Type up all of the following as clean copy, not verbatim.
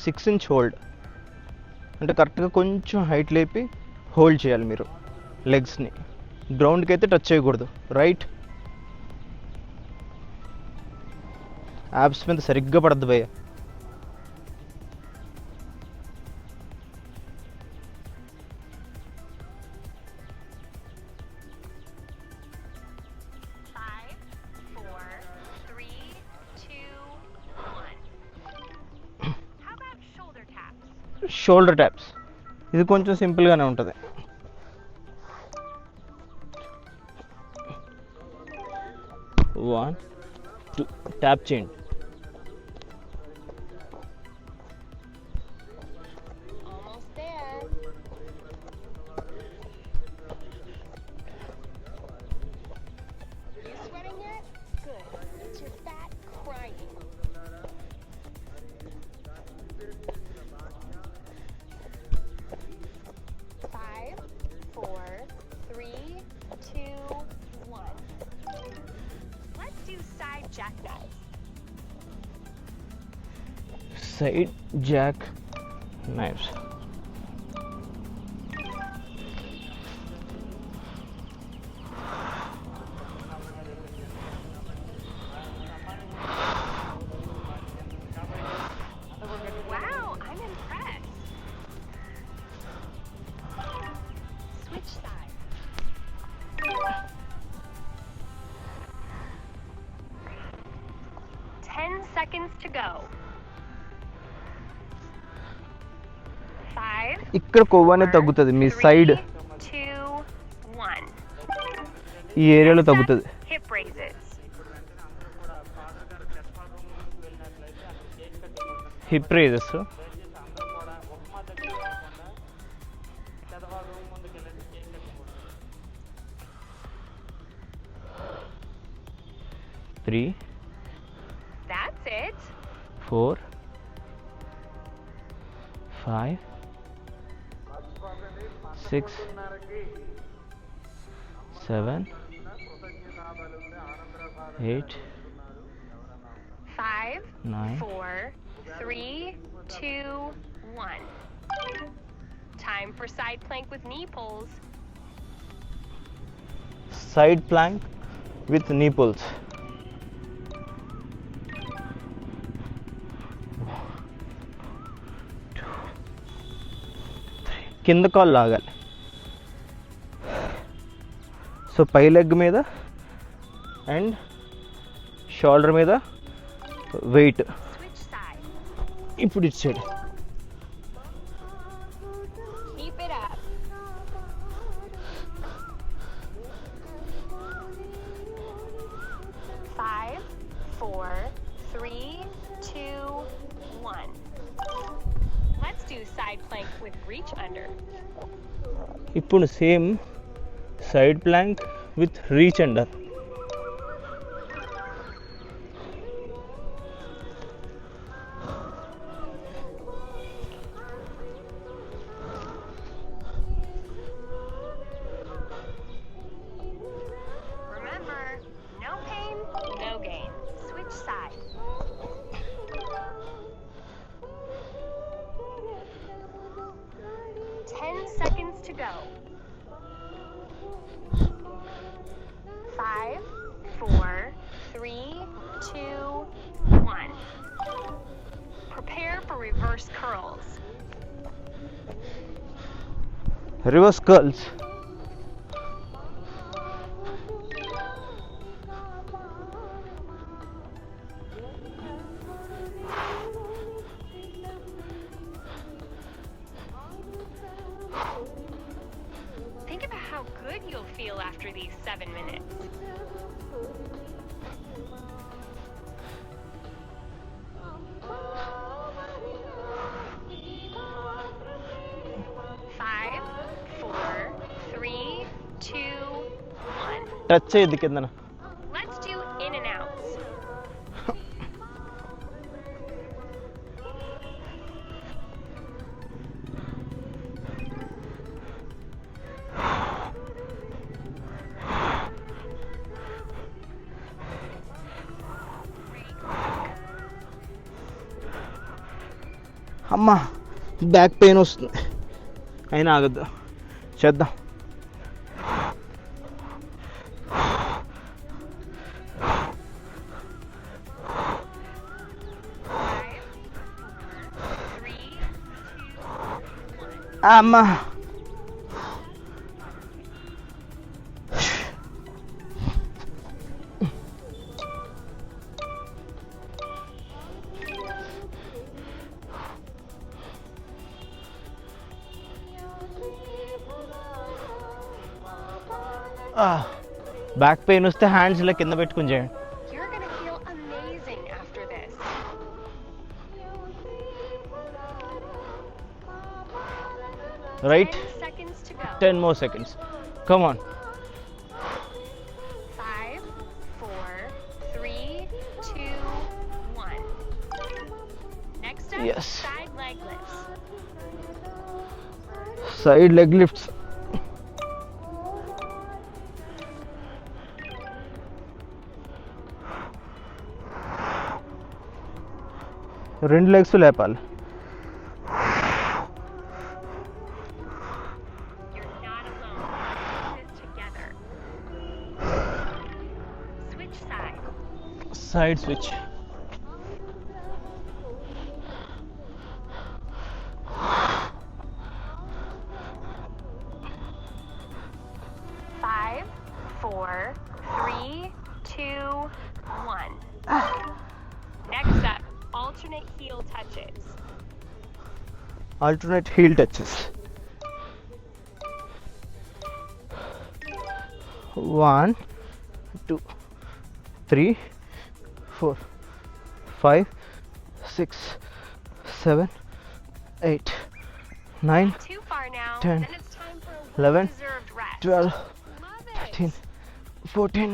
6 inch hold అంటే కరెక్ట్గా కొంచెం హైట్ లేపి హోల్డ్ చేయాలి మీరు లెగ్స్ని. గ్రౌండ్కి అయితే టచ్ చేయకూడదు. రైట్, యాబ్స్ మీద సరిగ్గా పడద్దు భయ్య. షోల్డర్ ట్యాప్స్ ఇది కొంచెం సింపుల్గానే ఉంటుంది. వన్ టూ ట్యాప్ చేయండి. Side jack knives. Wow, I'm impressed. Switch sides. 10 seconds to go. 5, ఇక్కడ కొవ్వు అనేది తగ్గుతుంది మీ 3, సైడ్ 2, 1. ఈ ఏరియాలో తగ్గుతుంది. Hip raises. Hip raises three, That's it. 4, 5, 6, 7, 8, 5, 9. 4, 3, 2, 1. Time for side plank with knee pulls. Side Planck with నీ pulls. కింద కాలు లాగాలి. సో పై లెగ్ మీద అండ్ షోల్డర్ మీద వెయిట్. Switch sides. ఇప్పుడు ఇటు side. Keep it up. 5, 4, 3, 2, 1. Let's do side plank with reach under. ఇప్పుడు same side Planck with reach under. Remember, no pain, no gain. Switch sides. 10 seconds to go. 5, 4, 3, 2, 1. Prepare for reverse curls. Reverse curls. Think about how good you'll feel after these 7 minutes. Five, four, three, two, one. Touch చేయద్దు కిందన. Let's do in and outs. అమ్మా back pain వస్తుంది, అయినా ఆగద్దు, చేద్దాం. అమ్మా back pain వస్తే hands ఇలా కింద పెట్టుకుని చేయండి. You're gonna feel amazing after this. Right? 10 seconds to go. 10 more seconds. Come on. 5, 4, 3, 2, 1. Next up, Yes. side leg lifts. Side leg lifts. రెండు లెగ్స్ లేపాలి. You're not alone. This together. Switch side. Side switch. Five, 4, 3, 2, 1. Next up, alternate heel touches. Alternate heel touches. 1, 2, 3, 4, 5, 6, 7, 8, 9, Too far now. 10, Then it's time for a 11, well-deserved rest. 12, Love it. 13, 14,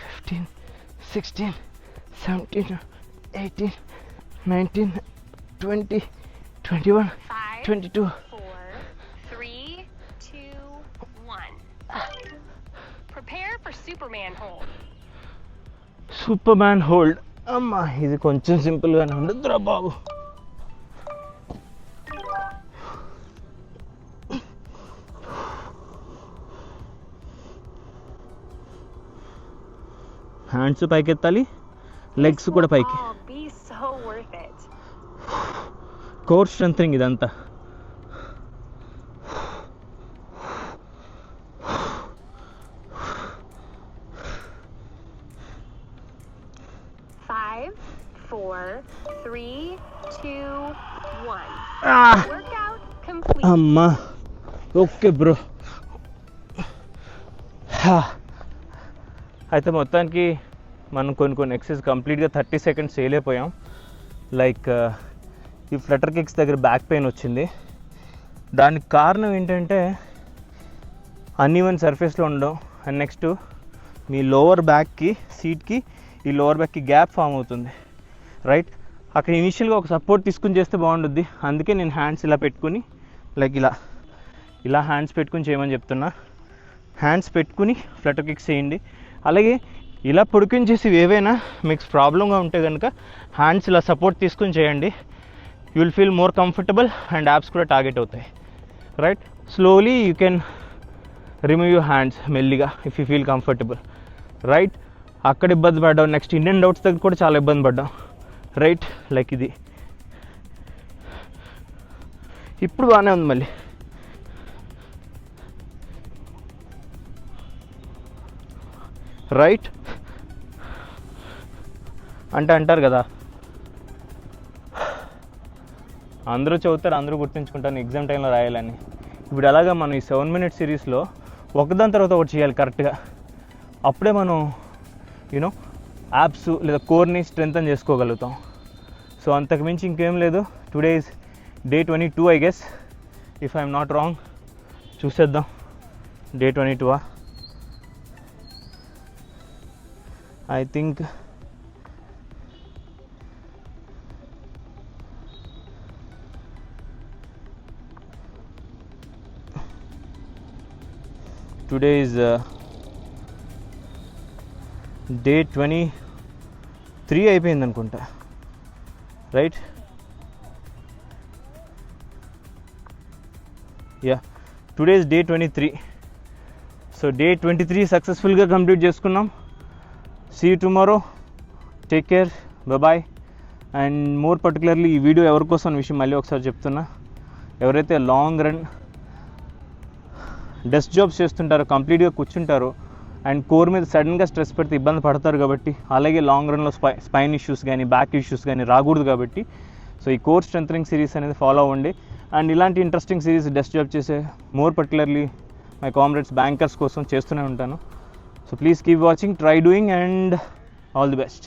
15, 16, 17, 18, 19, 20, 21, 5, 22. 4, 3, 2, 1. Prepare for Superman hold. Super man hold. అమ్మా ఇది కొంచెం సింపుల్గానే ఉండదురా బాబు. Hands పైకి ఎత్తాలి, legs కూడా పైకి. Oh, be so worth it. Core strengthening ఇదంతా. Five, 4, 3, 2, 1. Workout complete. అమ్మా ఓకే బ్రో. అయితే మొత్తానికి మనం కొన్ని ఎక్సర్సైజ్ కంప్లీట్గా 30 సెకండ్స్ చేయలేకపోయాం. లైక్ ఈ ఫ్లటర్ కిక్స్ దగ్గర బ్యాక్ పెయిన్ వచ్చింది. దానికి కారణం ఏంటంటే అన్ఈవెన్ సర్ఫేస్లో ఉండడం, అండ్ నెక్స్ట్ మీ లోవర్ బ్యాక్కి సీట్కి ఈ లోవర్ బ్యాక్కి గ్యాప్ ఫామ్ అవుతుంది, రైట్? అక్కడ ఇనిషియల్గా ఒక సపోర్ట్ తీసుకుని చేస్తే బాగుంటుంది. అందుకే నేను హ్యాండ్స్ ఇలా పెట్టుకుని, లైక్ ఇలా హ్యాండ్స్ పెట్టుకుని చేయమని చెప్తున్నా. హ్యాండ్స్ పెట్టుకుని ఫ్లటర్ కిక్స్ చేయండి. అలాగే ఇలా పొడుకుని చేసి ఏవైనా మీకు ప్రాబ్లంగా ఉంటే కనుక హ్యాండ్స్ ఇలా సపోర్ట్ తీసుకుని చేయండి. You will feel more comfortable and abs కూడా టార్గెట్ అవుతాయి, right? Slowly you can remove your hands మెల్లిగా if you feel comfortable, right? అక్కడ ఇబ్బంది పడ్డాం. నెక్స్ట్ ఇండియన్ డౌట్స్ దగ్గర కూడా చాలా ఇబ్బంది పడ్డాం, రైట్? లైక్ ఇది ఇప్పుడు బాగానే ఉంది. మళ్ళీ రైట్ అంటే అంటారు కదా, అందరూ చదువుతారు, అందరూ గుర్తుంచుకుంటారు, ఎగ్జామ్ టైంలో రాయాలని. ఇప్పుడు అలాగా మనం ఈ 7 minute సిరీస్లో ఒకదాని తర్వాత ఒకటి చేయాలి కరెక్ట్గా. అప్పుడే మనం యూనో యాప్స్ లేదా కోర్ని స్ట్రెంథన్ చేసుకోగలుగుతాం. సో అంతకుమించి ఇంకేం లేదు. Today is day 22 I guess, if I'm not wrong. చూసేద్దాం, day 22. I think today is day 23 అయిపోయింది అనుకుంటా, right? Yeah today's day 23. So day 23 సక్సెస్ఫుల్గా కంప్లీట్ చేసుకున్నాం. See you tomorrow. Take care, bye. And more particularly ఈ video ఎవరి కోసం అనే విషయం మళ్ళీ ఒకసారి చెప్తున్నా. ఎవరైతే లాంగ్ రన్ డెస్క్ జాబ్స్ చేస్తుంటారో, కంప్లీట్గా కూర్చుంటారో అండ్ కోర్ మీద సడన్గా స్ట్రెస్ పెడితే ఇబ్బంది పడతారు కాబట్టి, అలాగే లాంగ్ రన్లో స్పైన్ ఇష్యూస్ కానీ బ్యాక్ ఇష్యూస్ కానీ రాకూడదు కాబట్టి, సో ఈ కోర్ స్ట్రెంథనింగ్ సిరీస్ అనేది ఫాలో అవ్వండి. అండ్ ఇలాంటి ఇంట్రెస్టింగ్ సిరీస్ డెస్క్ జాబ్ చేసే more particularly my comrades bankers కోసం చేస్తూనే ఉంటాను. So please keep watching, try doing and all the best.